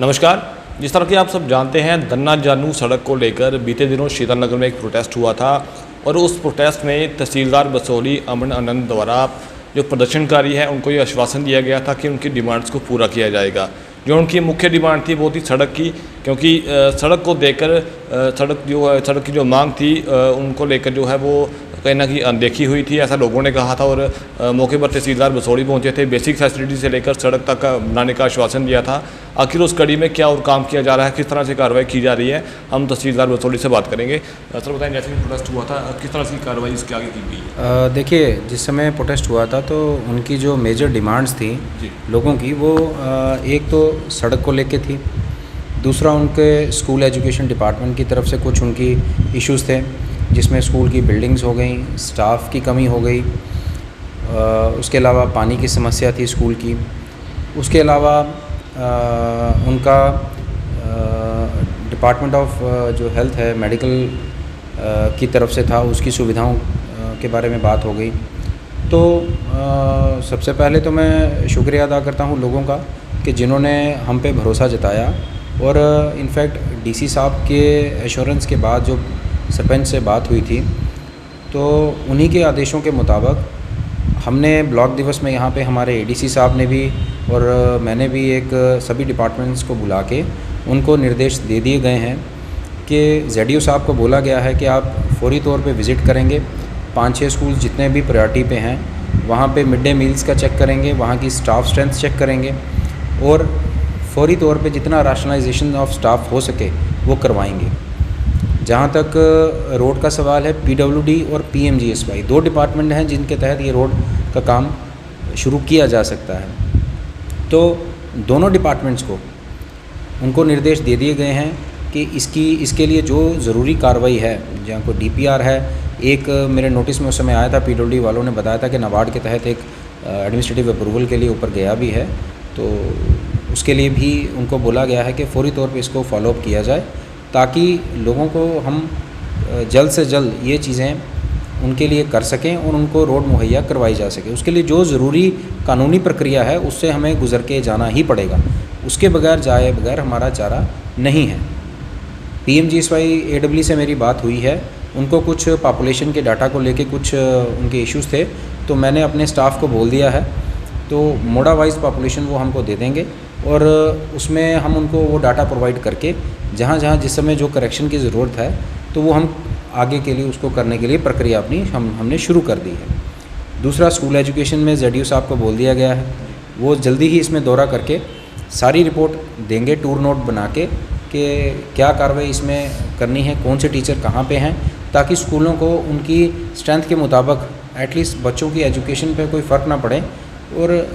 नमस्कार। जिस तरह की आप सब जानते हैं, दन्ना जानू सड़क को लेकर बीते दिनों शीतल नगर में एक प्रोटेस्ट हुआ था और उस प्रोटेस्ट में तहसीलदार बसोली अमन आनंद द्वारा जो प्रदर्शनकारी हैं उनको ये आश्वासन दिया गया था कि उनकी डिमांड्स को पूरा किया जाएगा। जो उनकी मुख्य डिमांड थी वो थी सड़क की, क्योंकि सड़क को देखकर सड़क की जो मांग थी उनको लेकर जो है वो कहीं ना कहीं अनदेखी हुई थी, ऐसा लोगों ने कहा था। और मौके पर तहसीलदार बसोली पहुंचे थे, बेसिक फैसिलिटी से लेकर सड़क तक का बनाने का आश्वासन दिया था। आखिर उस कड़ी में क्या और काम किया जा रहा है, किस तरह से कार्रवाई की जा रही है, हम तहसीलदार बसोली से बात करेंगे। सर बताएं, जैसे कि प्रोटेस्ट हुआ था किस तरह से कार्रवाई इसके आगे की गई है? देखिए, जिस समय प्रोटेस्ट हुआ था तो उनकी जो मेजर डिमांड्स थी लोगों की, वो एक तो सड़क को लेके थी, दूसरा उनके स्कूल एजुकेशन डिपार्टमेंट की तरफ से कुछ उनकी इश्यूज़ थे, जिसमें स्कूल की बिल्डिंग्स हो गई, स्टाफ की कमी हो गई, उसके अलावा पानी की समस्या थी स्कूल की, उसके अलावा उनका डिपार्टमेंट ऑफ जो हेल्थ है, मेडिकल की तरफ से था, उसकी सुविधाओं के बारे में बात हो गई। तो सबसे पहले तो मैं शुक्रिया अदा करता हूँ लोगों का कि जिन्होंने हम पे भरोसा जताया, और इनफैक्ट डीसी साहब के एश्योरेंस के बाद जो सरपंच से बात हुई थी, तो उन्हीं के आदेशों के मुताबिक हमने ब्लॉक दिवस में यहाँ पे हमारे एडीसी साहब ने भी और मैंने भी एक सभी डिपार्टमेंट्स को बुला के उनको निर्देश दे दिए गए हैं कि जेडीओ साहब को बोला गया है कि आप फौरी तौर पे विज़िट करेंगे, 5-6 स्कूल जितने भी प्रायोरिटी पे हैं वहाँ पे मिड डे मील्स का चेक करेंगे, वहाँ की स्टाफ स्ट्रेंथ चेक करेंगे, और फौरी तौर पे जितना राशनलाइजेशन ऑफ स्टाफ हो सके वो करवाएंगे। जहाँ तक रोड का सवाल है, पीडब्ल्यूडी और पीएमजीएसवाई 2 डिपार्टमेंट हैं जिनके तहत ये रोड का काम शुरू किया जा सकता है। तो दोनों डिपार्टमेंट्स को उनको निर्देश दे दिए गए हैं कि इसके लिए जो ज़रूरी कार्रवाई है, जहाँ को डीपीआर है, एक मेरे नोटिस में उस समय आया था, पीडब्ल्यूडी वालों ने बताया था कि नाबार्ड के तहत एक एडमिनिस्ट्रेटिव अप्रूवल के लिए ऊपर गया भी है, तो उसके लिए भी उनको बोला गया है कि फौरी तौर पे इसको फॉलोअप किया जाए, ताकि लोगों को हम जल्द से जल्द ये चीज़ें उनके लिए कर सकें और उनको रोड मुहैया करवाई जा सके। उसके लिए जो ज़रूरी कानूनी प्रक्रिया है उससे हमें गुजर के जाना ही पड़ेगा, उसके बगैर जाए बगैर हमारा चारा नहीं है। पीएमजीएसवाई एडब्ल्यू से मेरी बात हुई है, उनको कुछ पॉपुलेशन के डाटा को लेके कुछ उनके इश्यूज़ थे, तो मैंने अपने स्टाफ को बोल दिया है, तो मोडा वाइज पॉपुलेशन वो हमको दे देंगे और उसमें हम उनको वो डाटा प्रोवाइड करके जहाँ जहाँ जिस समय जो करेक्शन की ज़रूरत है तो वो हम आगे के लिए उसको करने के लिए प्रक्रिया अपनी हमने शुरू कर दी है। दूसरा, स्कूल एजुकेशन में जेडीओ साहब को बोल दिया गया है, वो जल्दी ही इसमें दौरा करके सारी रिपोर्ट देंगे, टूर नोट बना के कि क्या कार्रवाई इसमें करनी है, कौन से टीचर कहाँ पे हैं, ताकि स्कूलों को उनकी स्ट्रेंथ के मुताबिक एटलीस्ट बच्चों की एजुकेशन पे कोई फ़र्क ना पड़े, और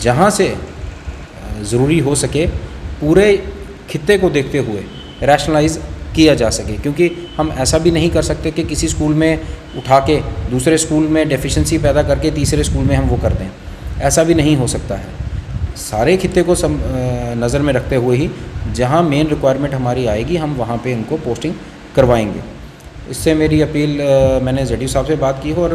जहाँ से ज़रूरी हो सके पूरे खित्ते को देखते हुए रैशनलाइज किया जा सके। क्योंकि हम ऐसा भी नहीं कर सकते कि किसी स्कूल में उठा के दूसरे स्कूल में डेफिशिएंसी पैदा करके तीसरे स्कूल में हम वो कर दें, ऐसा भी नहीं हो सकता है। सारे खित्ते को नज़र में रखते हुए ही जहाँ मेन रिक्वायरमेंट हमारी आएगी हम वहाँ पे इनको पोस्टिंग करवाएंगे। इससे मेरी अपील, मैंने जेडीओ साहब से बात की है और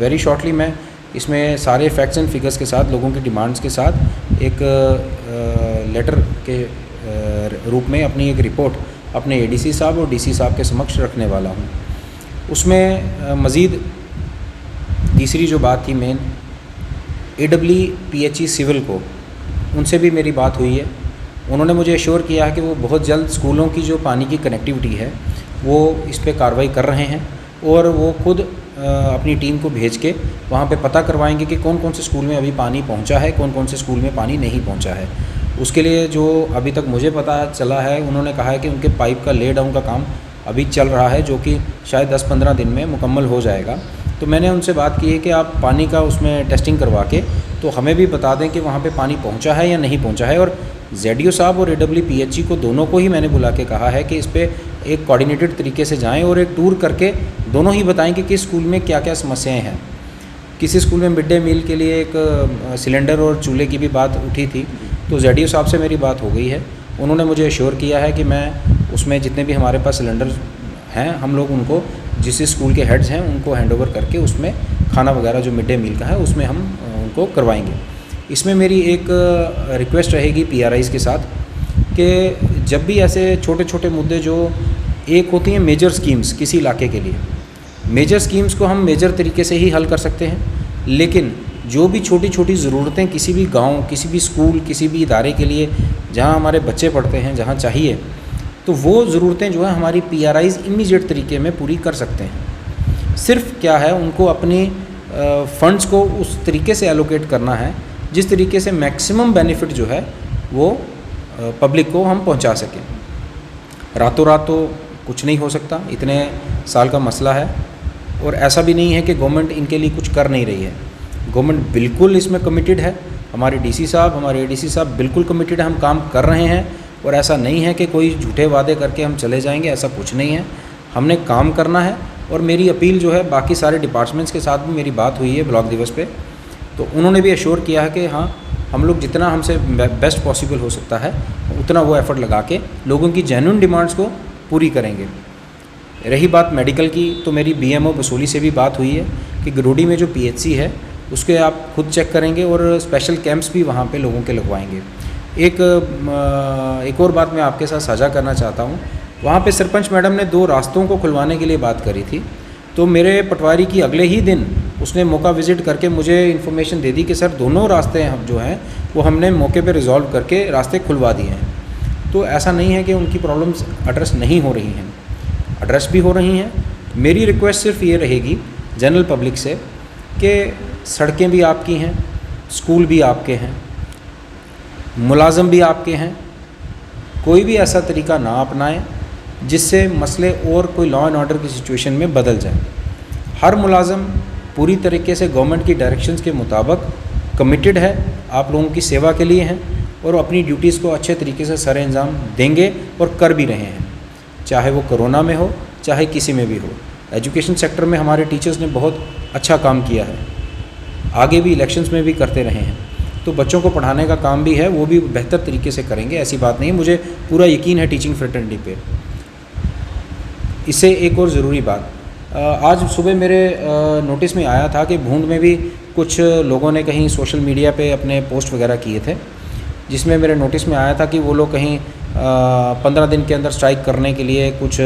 वेरी शॉर्टली मैं इसमें सारे फैक्ट्स एंड फिगर्स के साथ, लोगों की डिमांड्स के साथ एक लेटर के रूप में अपनी एक रिपोर्ट अपने एडीसी साहब और डीसी साहब के समक्ष रखने वाला हूँ। उसमें मज़ीद तीसरी जो बात थी मेन, एडब्ल्यू पीएचई सिविल को, उनसे भी मेरी बात हुई है। उन्होंने मुझे एश्योर किया है कि वो बहुत जल्द स्कूलों की जो पानी की कनेक्टिविटी है वो इस पर कार्रवाई कर रहे हैं, और वो खुद अपनी टीम को भेज के वहाँ पे पता करवाएंगे कि कौन कौन से स्कूल में अभी पानी पहुँचा है, कौन कौन से स्कूल में पानी नहीं पहुँचा है। उसके लिए जो अभी तक मुझे पता चला है, उन्होंने कहा है कि उनके पाइप का ले डाउन का काम अभी चल रहा है, जो कि शायद 10-15 दिन में मुकम्मल हो जाएगा। तो मैंने उनसे बात की है कि आप पानी का उसमें टेस्टिंग करवा के तो हमें भी बता दें कि वहाँ पे पानी पहुँचा है या नहीं पहुँचा है। और जेडीओ साहब और एडब्ल्यू पीएचई को दोनों को ही मैंने बुला के कहा है कि इस पर एक कोऑर्डिनेटेड तरीके से जाएं और एक टूर करके दोनों ही बताएं कि किस स्कूल में क्या क्या समस्याएं हैं। किसी स्कूल में मिड डे मील के लिए एक सिलेंडर और चूल्हे की भी बात उठी थी, तो जेडीओ साहब से मेरी बात हो गई है। उन्होंने मुझे एश्योर किया है कि मैं उसमें जितने भी हमारे पास सिलेंडर हैं हम लोग उनको जिस स्कूल के हेड्स हैं उनको हैंडओवर करके उसमें खाना वगैरह जो मिड डे मील का है उसमें हम उनको करवाएंगे। इसमें मेरी एक रिक्वेस्ट रहेगी PRIs के साथ कि जब भी ऐसे छोटे छोटे मुद्दे जो एक होती हैं मेजर स्कीम्स किसी इलाके के लिए, मेजर स्कीम्स को हम मेजर तरीके से ही हल कर सकते हैं, लेकिन जो भी छोटी छोटी ज़रूरतें किसी भी गांव, किसी भी स्कूल, किसी भी इदारे के लिए जहां हमारे बच्चे पढ़ते हैं, जहां चाहिए, तो वो ज़रूरतें जो है हमारी PRIs इमीडिएट तरीके में पूरी कर सकते हैं। सिर्फ क्या है, उनको अपनी फ़ंड्स को उस तरीके से एलोकेट करना है जिस तरीके से मैक्सिमम बेनिफिट जो है वो पब्लिक को हम पहुंचा सकें। रातों रात तो कुछ नहीं हो सकता, इतने साल का मसला है, और ऐसा भी नहीं है कि गवर्नमेंट इनके लिए कुछ कर नहीं रही है। गवर्नमेंट बिल्कुल इसमें कमिटेड है, हमारे DC साहब, हमारे ADC साहब बिल्कुल कमिटेड है, हम काम कर रहे हैं, और ऐसा नहीं है कि कोई झूठे वादे करके हम चले जाएंगे, ऐसा कुछ नहीं है। हमने काम करना है, और मेरी अपील जो है बाकी सारे डिपार्टमेंट्स के साथ भी मेरी बात हुई है ब्लॉक दिवस पे, तो उन्होंने भी एश्योर किया है कि हाँ, हम लोग जितना हमसे बेस्ट पॉसिबल हो सकता है उतना वो एफ़र्ट लगा के लोगों की जेन्युइन डिमांड्स को पूरी करेंगे। रही बात मेडिकल की, तो मेरी BMO बसोली से भी बात हुई है कि गरोडी में जो PHC है उसके आप खुद चेक करेंगे और स्पेशल कैंप्स भी वहाँ पे लोगों के लगवाएंगे। एक और बात मैं आपके साथ साझा करना चाहता हूँ। वहाँ पे सरपंच मैडम ने 2 रास्तों को खुलवाने के लिए बात करी थी, तो मेरे पटवारी की अगले ही दिन उसने मौका विज़िट करके मुझे इन्फॉर्मेशन दे दी कि सर दोनों रास्ते हम जो हैं वो हमने मौके पे रिजॉल्व करके रास्ते खुलवा दिए हैं। तो ऐसा नहीं है कि उनकी प्रॉब्लम्स एड्रेस नहीं हो रही हैं, एड्रेस भी हो रही हैं। मेरी रिक्वेस्ट सिर्फ ये रहेगी जनरल पब्लिक से कि सड़कें भी आपकी हैं, स्कूल भी आपके हैं, मुलाजम भी आपके हैं, कोई भी ऐसा तरीका ना अपनाएं जिससे मसले और कोई लॉ एंड ऑर्डर की सिचुएशन में बदल जाए। हर मुलाजम पूरी तरीके से गवर्नमेंट की डायरेक्शंस के मुताबिक कमिटेड है, आप लोगों की सेवा के लिए हैं, और अपनी ड्यूटीज़ को अच्छे तरीके से सर अंजाम देंगे और कर भी रहे हैं, चाहे वो कोरोना में हो चाहे किसी में भी हो। एजुकेशन सेक्टर में हमारे टीचर्स ने बहुत अच्छा काम किया है, आगे भी इलेक्शंस में भी करते रहे हैं, तो बच्चों को पढ़ाने का काम भी है, वो भी बेहतर तरीके से करेंगे, ऐसी बात नहीं है। मुझे पूरा यकीन है टीचिंग फ्रेटर्निटी पे। इससे एक और ज़रूरी बात, आज सुबह मेरे नोटिस में आया था कि भूंड में भी कुछ लोगों ने कहीं सोशल मीडिया पे अपने पोस्ट वगैरह किए थे, जिसमें मेरे नोटिस में आया था कि वो लोग कहीं 15 दिन के अंदर स्ट्राइक करने के लिए कुछ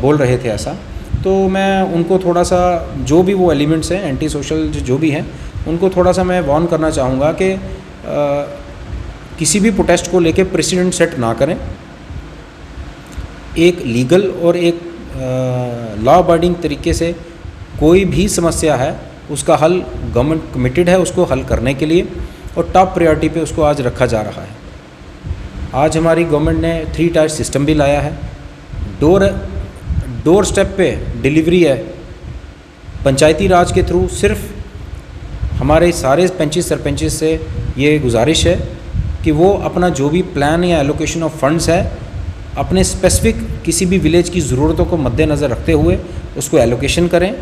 बोल रहे थे ऐसा। तो मैं उनको थोड़ा सा, जो भी वो एलिमेंट्स हैं एंटी सोशल जो भी हैं, उनको थोड़ा सा मैं वार्न करना चाहूँगा कि किसी भी प्रोटेस्ट को लेके प्रेसिडेंट सेट ना करें। एक लीगल और एक लॉ अबाइडिंग तरीके से कोई भी समस्या है उसका हल गवर्नमेंट कमिटेड है उसको हल करने के लिए, और टॉप प्रायोरिटी पे उसको आज रखा जा रहा है। आज हमारी गवर्नमेंट ने 3 टायर सिस्टम भी लाया है, डोर स्टेप पे डिलीवरी है। पंचायती राज के थ्रू सिर्फ हमारे सारे पंचिस सरपंचिस से ये गुजारिश है कि वो अपना जो भी प्लान या एलोकेशन ऑफ फंड्स है अपने स्पेसिफिक किसी भी विलेज की ज़रूरतों को मद्देनज़र रखते हुए उसको एलोकेशन करें,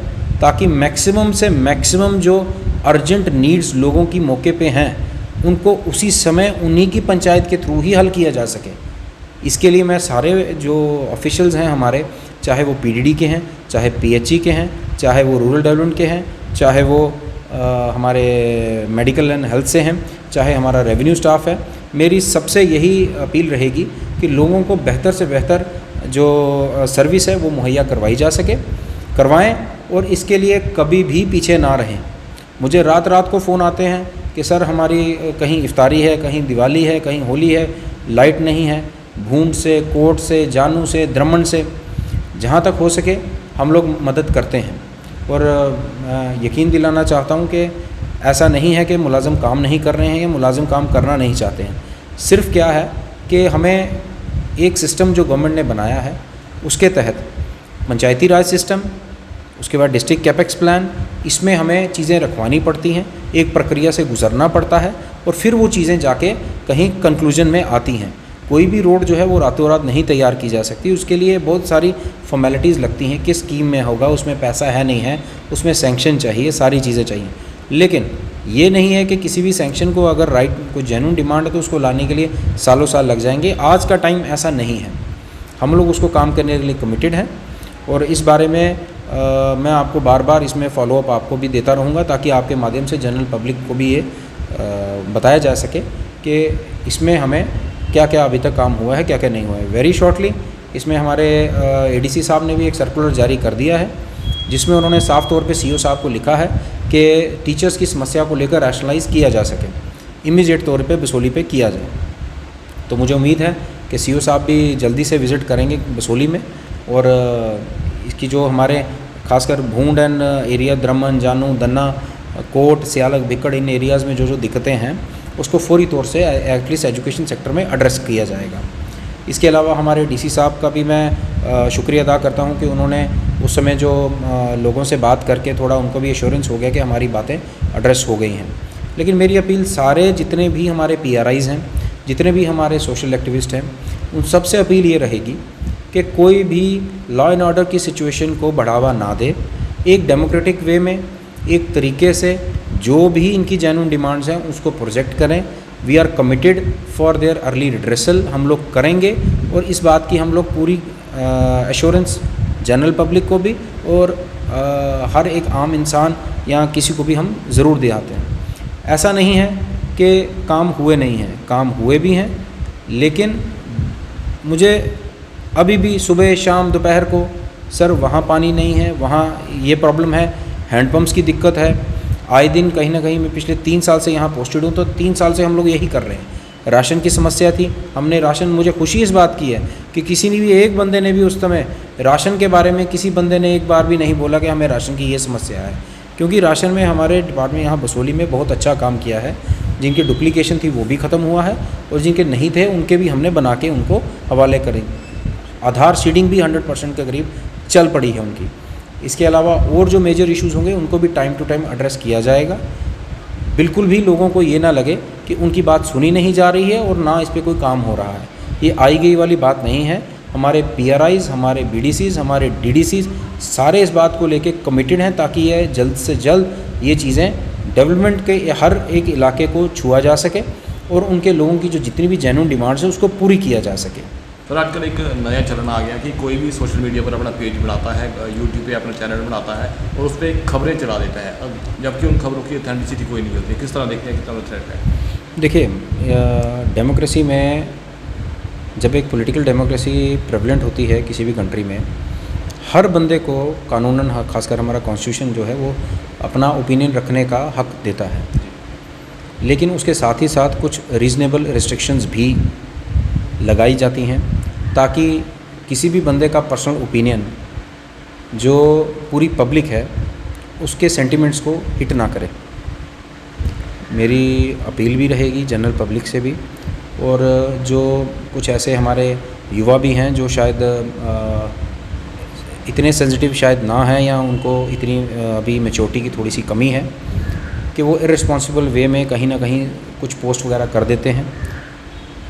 ताकि मैक्सिमम से मैक्सिमम जो अर्जेंट नीड्स लोगों की मौके पे हैं उनको उसी समय उन्हीं की पंचायत के थ्रू ही हल किया जा सके। इसके लिए मैं सारे जो ऑफिशियल्स हैं हमारे, चाहे वो PDD के हैं, चाहे PHE के हैं, चाहे वो रूरल डेवलपमेंट के हैं, चाहे वो हमारे मेडिकल एंड हेल्थ से हैं, चाहे हमारा रेवेन्यू स्टाफ है, मेरी सबसे यही अपील रहेगी कि लोगों को बेहतर से बेहतर जो सर्विस है वो मुहैया करवाई जा सके, करवाएं, और इसके लिए कभी भी पीछे ना रहें। मुझे रात रात को फ़ोन आते हैं कि सर हमारी कहीं इफ्तारी है, कहीं दिवाली है, कहीं होली है, लाइट नहीं है। भूंड से, कोट से, जानू से, द्रमण से, जहाँ तक हो सके हम लोग मदद करते हैं। और यकीन दिलाना चाहता हूँ कि ऐसा नहीं है कि मुलाजिम काम नहीं कर रहे हैं या मुलाजिम काम करना नहीं चाहते हैं। सिर्फ क्या है कि हमें एक सिस्टम जो गवर्नमेंट ने बनाया है उसके तहत पंचायती राज सिस्टम, उसके बाद डिस्ट्रिक्ट कैपेक्स प्लान, इसमें हमें चीज़ें रखवानी पड़ती हैं, एक प्रक्रिया से गुजरना पड़ता है, और फिर वो चीज़ें जाके कहीं कंक्लूजन में आती हैं। कोई भी रोड जो है वो रातों रात नहीं तैयार की जा सकती, उसके लिए बहुत सारी फॉर्मेलिटीज़ लगती हैं, किस स्कीम में होगा, उसमें पैसा है नहीं है, उसमें सैंक्शन चाहिए, सारी चीज़ें चाहिए। लेकिन ये नहीं है कि किसी भी सैंक्शन को अगर राइट कोई जेन्युइन डिमांड है तो उसको लाने के लिए सालों साल लग जाएंगे। आज का टाइम ऐसा नहीं है, हम लोग उसको काम करने के लिए कमिटेड हैं, और इस बारे में मैं आपको बार बार इसमें फॉलोअप आपको भी देता रहूँगा, ताकि आपके माध्यम से जनरल पब्लिक को भी ये बताया जा सके कि इसमें हमें क्या क्या अभी तक काम हुआ है, क्या क्या नहीं हुआ है। वेरी शॉर्टली इसमें हमारे एडीसी साहब ने भी एक सर्कुलर जारी कर दिया है, जिसमें उन्होंने साफ तौर पे सीईओ साहब को लिखा है कि टीचर्स की समस्या को लेकर रैशनलाइज़ किया जा सके, इमीडिएट तौर पे बसोली पे किया जाए। तो मुझे उम्मीद है कि सीईओ साहब भी जल्दी से विज़िट करेंगे बसोली में, और इसकी जो हमारे खासकर भूंड एंड एरिया, द्रमन, जानू, दन्ना, कोट, सियालक, भिक्कड़, इन एरियाज़ में जो दिक्कतें हैं उसको फौरी तौर से एटलीस्ट एजुकेशन सेक्टर में एड्रेस किया जाएगा। इसके अलावा हमारे डीसी साहब का भी मैं शुक्रिया अदा करता हूं कि उन्होंने उस समय जो लोगों से बात करके थोड़ा उनको भी एश्योरेंस हो गया कि हमारी बातें एड्रेस हो गई हैं। लेकिन मेरी अपील सारे जितने भी हमारे PRIs हैं, जितने भी हमारे सोशल एक्टिविस्ट हैं, उन सबसे अपील ये रहेगी कि कोई भी लॉ एंड ऑर्डर की सिचुएशन को बढ़ावा ना दे, एक डेमोक्रेटिक वे में, एक तरीके से जो भी इनकी जेन्युइन डिमांड्स हैं उसको प्रोजेक्ट करें। We are committed for their early redressal, हम लोग करेंगे, और इस बात की हम लोग पूरी एश्योरेंस जनरल पब्लिक को भी और हर एक आम इंसान या किसी को भी हम ज़रूर दिलाते हैं। ऐसा नहीं है कि काम हुए नहीं हैं, काम हुए भी हैं, लेकिन मुझे अभी भी सुबह शाम दोपहर को सर वहाँ पानी नहीं है, वहाँ ये प्रॉब्लम है, हैंडपम्प्स की दिक्कत है। आए दिन कहीं ना कहीं मैं पिछले 3 साल से यहाँ पोस्टेड हूँ, तो 3 साल से हम लोग यही कर रहे हैं। राशन की समस्या थी, हमने राशन, मुझे खुशी इस बात की है कि किसी ने भी, एक बंदे ने भी उस समय राशन के बारे में, किसी बंदे ने एक बार भी नहीं बोला कि हमें राशन की ये समस्या है, क्योंकि राशन में हमारे डिपार्टमेंट यहाँ बसोली में बहुत अच्छा काम किया है। जिनकी डुप्लीकेशन थी वो भी ख़त्म हुआ है, और जिनके नहीं थे उनके भी हमने बना के उनको हवाले करें। आधार सीडिंग भी 100% के करीब चल पड़ी है उनकी। इसके अलावा और जो मेजर इश्यूज़ होंगे उनको भी टाइम टू टाइम एड्रेस किया जाएगा। बिल्कुल भी लोगों को ये ना लगे कि उनकी बात सुनी नहीं जा रही है और ना इस पर कोई काम हो रहा है, ये आई गई वाली बात नहीं है। हमारे PRIs, हमारे BDCs, हमारे DDCs सारे इस बात को लेके कमिटेड हैं ताकि ये जल्द से जल्द ये चीज़ें डेवलपमेंट के हर एक इलाके को छुआ जा सके और उनके लोगों की जो जितनी भी जेन्युइन डिमांड्स है उसको पूरी किया जा सके। सर आजकल एक नया चलन आ गया कि कोई भी सोशल मीडिया पर अपना पेज बनाता है, यूट्यूब पे अपना चैनल बनाता है और उस पर खबरें चला देता है, अब जबकि उन खबरों की ऑथेंटिसिटी कोई नहीं होती। किस तरह देखते हैं, कितना थ्रेट है? देखिए, डेमोक्रेसी में जब एक पॉलिटिकल डेमोक्रेसी प्रेवलेंट होती है किसी भी कंट्री में, हर बंदे को कानूनन, खासकर हमारा कॉन्स्टिट्यूशन जो है वो अपना ओपिनियन रखने का हक देता है, लेकिन उसके साथ ही साथ कुछ रीज़नेबल रिस्ट्रिक्शंस भी लगाई जाती हैं ताकि किसी भी बंदे का पर्सनल ओपिनियन जो पूरी पब्लिक है उसके सेंटिमेंट्स को हिट ना करे। मेरी अपील भी रहेगी जनरल पब्लिक से भी, और जो कुछ ऐसे हमारे युवा भी हैं जो शायद इतने सेंसिटिव शायद ना हैं या उनको इतनी अभी मैच्योरिटी की थोड़ी सी कमी है कि वो इर्रेस्पॉन्सिबल वे में कहीं ना कहीं कुछ पोस्ट वगैरह कर देते हैं।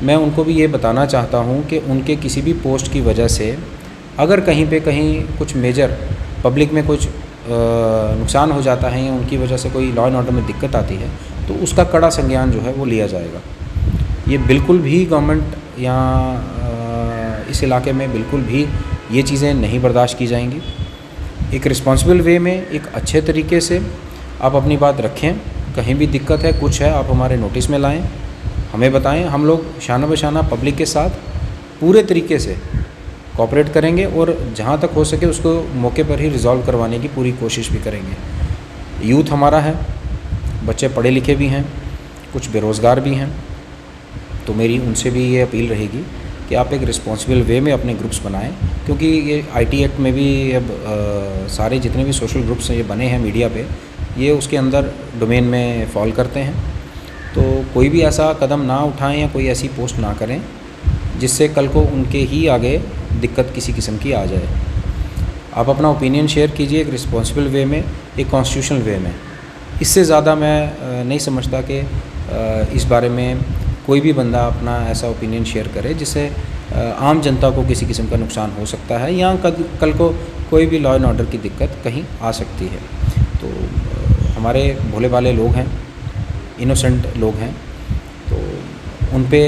मैं उनको भी ये बताना चाहता हूँ कि उनके किसी भी पोस्ट की वजह से अगर कहीं पे कहीं कुछ मेजर पब्लिक में कुछ नुकसान हो जाता है या उनकी वजह से कोई लॉ एंड ऑर्डर में दिक्कत आती है तो उसका कड़ा संज्ञान जो है वो लिया जाएगा। ये बिल्कुल भी गवर्नमेंट या इस इलाके में बिल्कुल भी ये चीज़ें नहीं बर्दाश्त की जाएंगी। एक रिस्पॉन्सिबल वे में, एक अच्छे तरीके से आप अपनी बात रखें। कहीं भी दिक्कत है, कुछ है, आप हमारे नोटिस में लाएं, हमें बताएं। हम लोग शाना बशाना पब्लिक के साथ पूरे तरीके से कोऑपरेट करेंगे और जहाँ तक हो सके उसको मौके पर ही रिज़ॉल्व करवाने की पूरी कोशिश भी करेंगे। यूथ हमारा है, बच्चे पढ़े लिखे भी हैं, कुछ बेरोज़गार भी हैं, तो मेरी उनसे भी ये अपील रहेगी कि आप एक रिस्पॉन्सिबल वे में अपने ग्रुप्स बनाएं, क्योंकि ये IT एक्ट में भी अब सारे जितने भी सोशल ग्रुप्स ये बने हैं मीडिया पे, ये उसके अंदर डोमेन में फॉल करते हैं। तो कोई भी ऐसा कदम ना उठाएं या कोई ऐसी पोस्ट ना करें जिससे कल को उनके ही आगे दिक्कत किसी किस्म की आ जाए। आप अपना ओपिनियन शेयर कीजिए एक रिस्पॉन्सिबल वे में, एक कॉन्स्टिट्यूशनल वे में। इससे ज़्यादा मैं नहीं समझता कि इस बारे में कोई भी बंदा अपना ऐसा ओपिनियन शेयर करे जिससे आम जनता को किसी किस्म का नुकसान हो सकता है या कल को कोई भी लॉ एंड ऑर्डर की दिक्कत कहीं आ सकती है। तो हमारे भोले भाले लोग हैं, इनोसेंट लोग हैं, तो उन पे,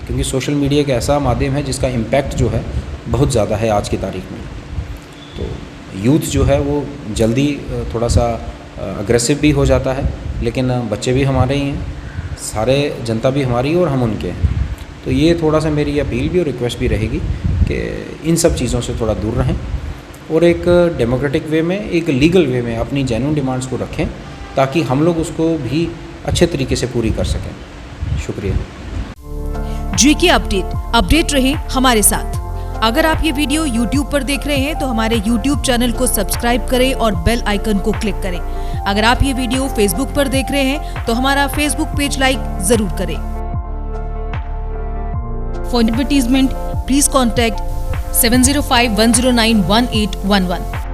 क्योंकि सोशल मीडिया एक ऐसा माध्यम है जिसका इम्पैक्ट जो है बहुत ज़्यादा है आज की तारीख में। तो यूथ जो है वो जल्दी थोड़ा सा अग्रेसिव भी हो जाता है, लेकिन बच्चे भी हमारे ही हैं, सारे जनता भी हमारी और हम उनके हैं। तो ये थोड़ा सा मेरी अपील भी और रिक्वेस्ट भी रहेगी कि इन सब चीज़ों से थोड़ा दूर रहें और एक डेमोक्रेटिक वे में, एक लीगल वे में अपनी जेन्युइन डिमांड्स को रखें ताकि हम लोग उसको भी अच्छे तरीके से पूरी कर सकें। शुक्रिया। GK अपडेट रहे हमारे साथ। अगर आप ये वीडियो YouTube पर देख रहे हैं तो हमारे YouTube चैनल को सब्सक्राइब करें और बेल आइकन को क्लिक करें। अगर आप ये वीडियो Facebook पर देख रहे हैं तो हमारा Facebook पेज लाइक जरूर करें। For advertisement please contact 7051091811।